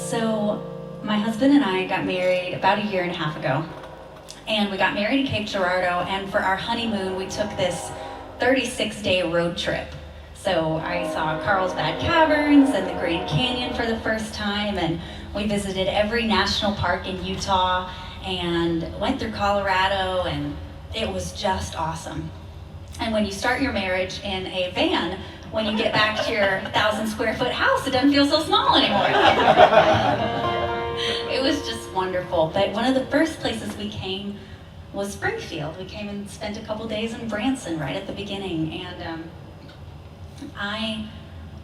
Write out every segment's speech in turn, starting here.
So my husband and I got married about a year and a half ago. And we got married in Cape Girardeau, and for our honeymoon, we took this 36-day road trip. So I saw Carlsbad Caverns and the Grand Canyon for the first time, and we visited every national park in Utah and went through Colorado, and it was just awesome. And when you start your marriage in a van, when you get back to your 1,000-square-foot house, it doesn't feel so small anymore. It was just wonderful. But one of the first places we came was Springfield. We came and spent a couple days in Branson right at the beginning, and I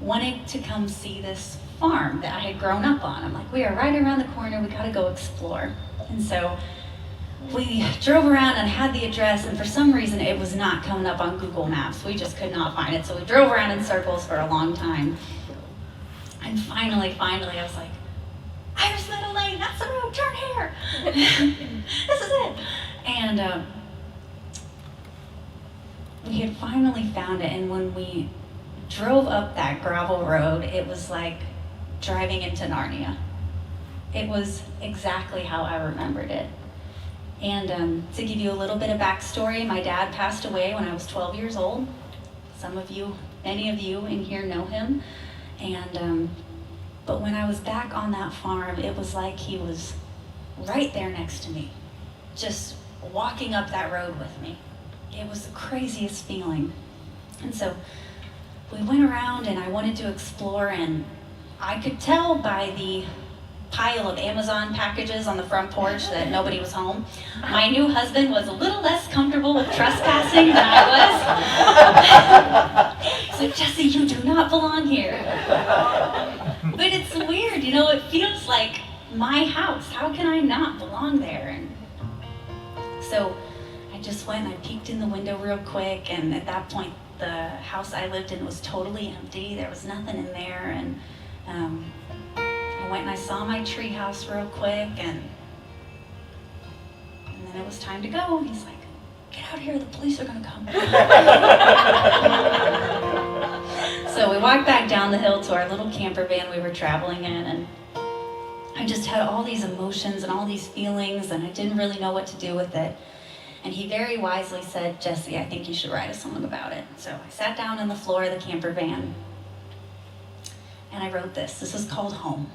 wanted to come see this farm that I had grown up on. I'm like, we are right around the corner, we gotta go explore. And so we drove around and had the address, and for some reason it was not coming up on Google Maps. We just could not find it. So we drove around in circles for a long time. And finally, I was like, Irish Meadow Lane, that's the road, turn here. This is it. And we had finally found it, and when we drove up that gravel road, it was like driving into Narnia. It was exactly how I remembered it. And to give you a little bit of backstory, my dad passed away when I was 12 years old. Some of you, many of you in here know him. And but when I was back on that farm, it was like he was right there next to me, just walking up that road with me. It was the craziest feeling. And so we went around, and I wanted to explore, and I could tell by the pile of Amazon packages on the front porch that nobody was home. My new husband was a little less comfortable with trespassing than I was. So, Jessie, you do not belong here. But it's weird, you know, it feels like my house. How can I not belong there? And so I just went and I peeked in the window real quick, and at that point, the house I lived in was totally empty. There was nothing in there, and I went and I saw my tree house real quick, and then it was time to go. He's like, get out of here, the police are gonna come. So we walked back down the hill to our little camper van we were traveling in, and I just had all these emotions and all these feelings, and I didn't really know what to do with it. And he very wisely said, Jessie, I think you should write a song about it. So I sat down on the floor of the camper van, and I wrote this. This is called Home.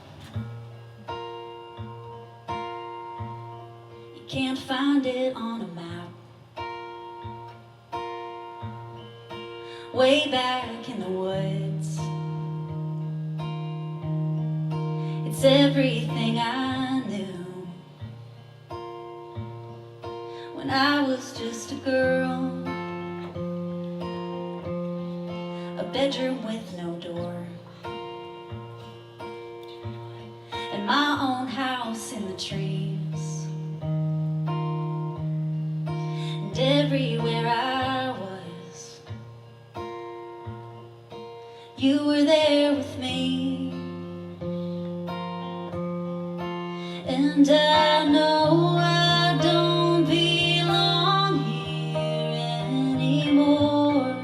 You can't find it on a map. Way back in the woods, it's everything I knew when I was just a girl. A bedroom with no door, and my own house in the trees. And everywhere I was, you were there with me. And I know I don't belong here anymore.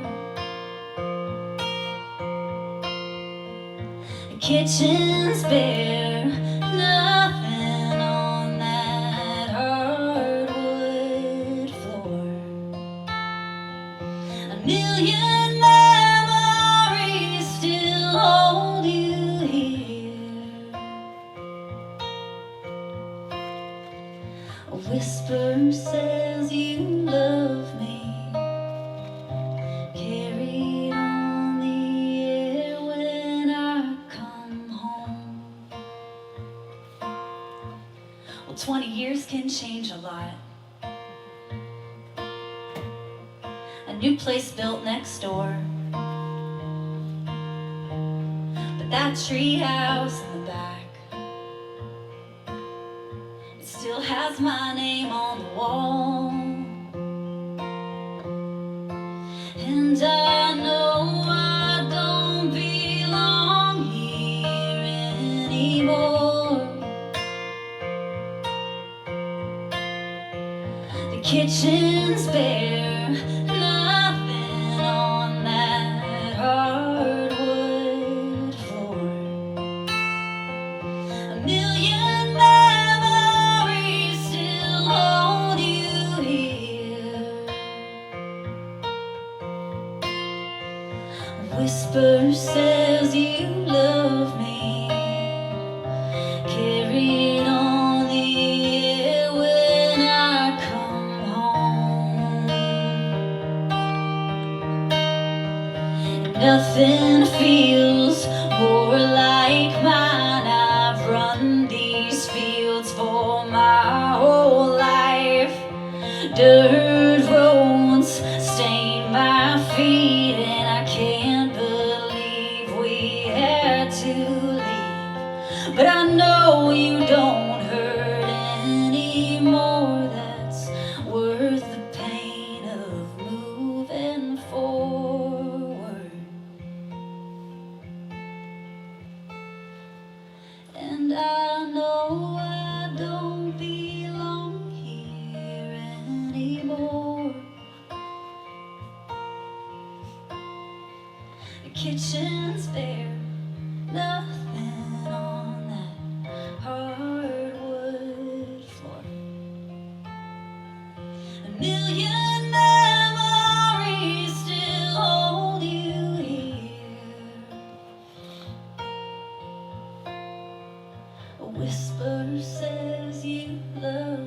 The kitchen's bare, nothing on that hardwood floor. A million memories still hold you here. A whisper says you love me, carried on the air when I come home. Well, 20 years can change a lot. A new place built next door, but that tree house in the back, it still has my name on the wall. And I know I don't belong here anymore. The kitchen's bare, nothing on that hardwood floor. A million memories still hold you here. A whisper says you love me, carried on the air when I come home. Nothing feels more like mine. I've run these fields for my whole life. Dirt roads stain my feet, and I can't believe we had to leave. But I know you don't hurt anymore. That's worth the pain of moving forward. And I know I don't belong here anymore. The kitchen's bare, nothing on that hardwood floor. A million memories still hold you here. A whisper says you love